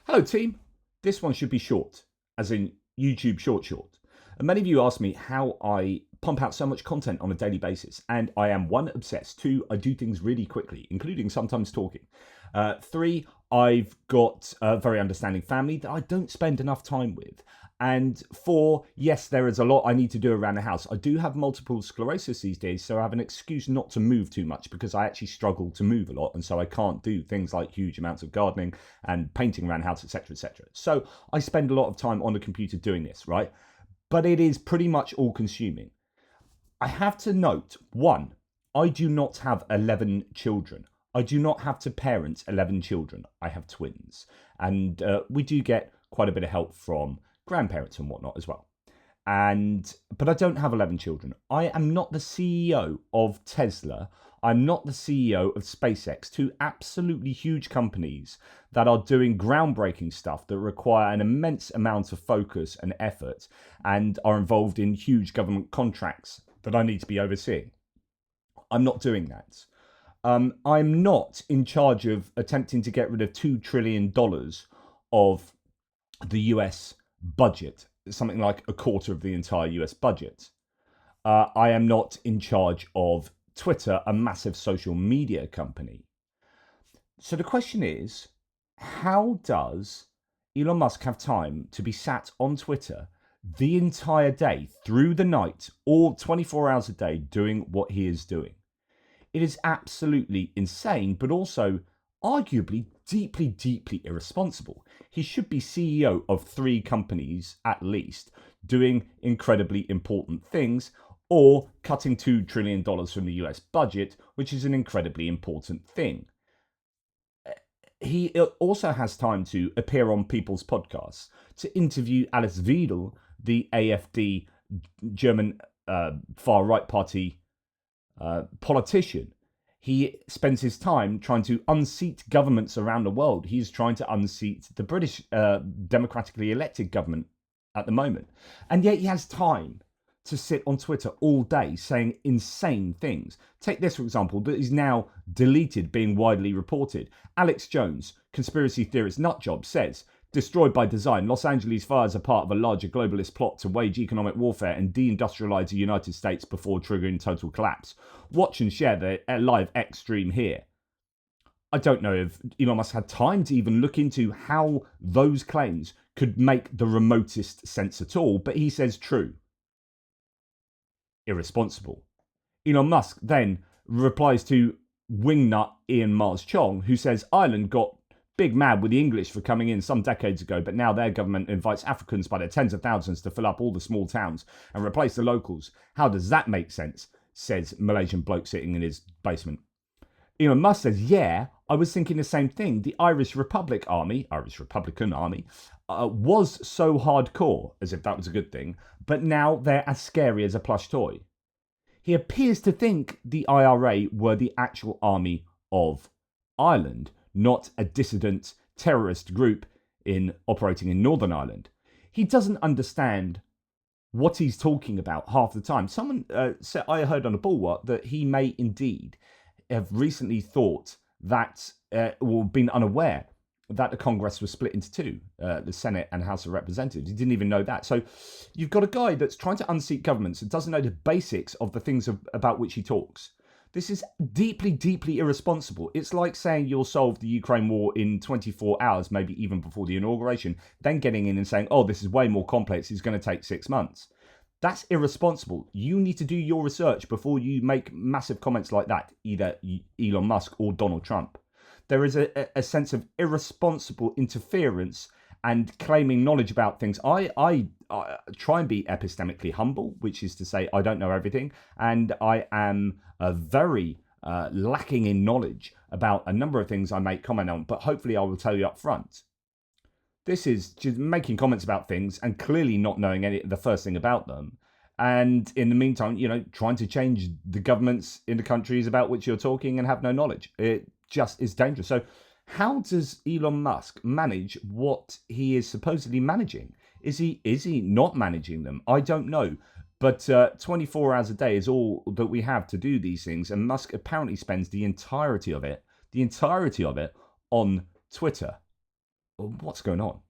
Hello, team. This one should be short, as in YouTube short. And many of you ask me how I pump out so much content on a daily basis. And I am one, obsessed. Two, I do things really quickly, including sometimes talking. Three, I've got a very understanding family that I don't spend enough time with. And four, yes, there is a lot I need to do around the house. I do have multiple sclerosis these days, so I have an excuse not to move too much because I actually struggle to move a lot. And so I can't do things like huge amounts of gardening and painting around the house, etc., etc. So I spend a lot of time on the computer doing this, right? But it is pretty much all consuming. I have to note, one, I do not have 11 children. I do not have to parent 11 children. I have twins. And we do get quite a bit of help from grandparents and whatnot as well. But I don't have 11 children. I am not the CEO of Tesla. I'm not the CEO of SpaceX, two absolutely huge companies that are doing groundbreaking stuff that require an immense amount of focus and effort and are involved in huge government contracts that I need to be overseeing. I'm not doing that. I'm not in charge of attempting to get rid of $2 trillion of the US budget, something like a quarter of the entire US budget. I am not in charge of Twitter, a massive social media company. So the question is, how does Elon Musk have time to be sat on Twitter the entire day, through the night, all 24 hours a day, doing what he is doing? It is absolutely insane, but also arguably deeply irresponsible. He should be CEO of 3 companies at least, doing incredibly important things, or cutting $2 trillion from the US budget, which is an incredibly important thing. He also has time to appear on people's podcasts, to interview Alice Weidel, the AfD German far-right party politician. He spends his time trying to unseat governments around the world. He's trying to unseat the British democratically elected government at the moment. And yet he has time to sit on Twitter all day saying insane things. Take this, for example, that is now deleted, being widely reported. Alex Jones, conspiracy theorist nutjob, says, destroyed by design, Los Angeles fires are part of a larger globalist plot to wage economic warfare and deindustrialize the United States before triggering total collapse. Watch and share the live X stream here. I don't know if Elon Musk had time to even look into how those claims could make the remotest sense at all, but he says true. Irresponsible. Elon Musk then replies to wingnut Ian Mars Chong, who says Ireland got big mad with the English for coming in some decades ago, but now their government invites Africans by the tens of thousands to fill up all the small towns and replace the locals. How does that make sense? Says Malaysian bloke sitting in his basement. Elon Musk says, yeah, I was thinking the same thing. The Irish Republican Army, was so hardcore, as if that was a good thing, but now they're as scary as a plush toy. He appears to think the IRA were the actual army of Ireland, not a dissident terrorist group operating in Northern Ireland. He doesn't understand what he's talking about half the time. Someone said, I heard on a bulwark that he may indeed have recently thought that, or been unaware that the Congress was split into 2, the Senate and House of Representatives. He didn't even know that. So you've got a guy that's trying to unseat governments and doesn't know the basics of the things about which he talks. This is deeply irresponsible. It's like saying you'll solve the Ukraine war in 24 hours, maybe even before the inauguration, then getting in and saying, oh, this is way more complex, it's going to take 6 months. That's irresponsible. You need to do your research before you make massive comments like that, either Elon Musk or Donald Trump. There is a sense of irresponsible interference and claiming knowledge about things. I try and be epistemically humble, which is to say I don't know everything, and I am very lacking in knowledge about a number of things I make comment on, but hopefully I will tell you up front. This is just making comments about things and clearly not knowing the first thing about them. And in the meantime, trying to change the governments in the countries about which you're talking and have no knowledge. It just is dangerous. So how does Elon Musk manage what he is supposedly managing? Is he not managing them? I don't know. But 24 hours a day is all that we have to do these things. And Musk apparently spends the entirety of it on Twitter. what's going on?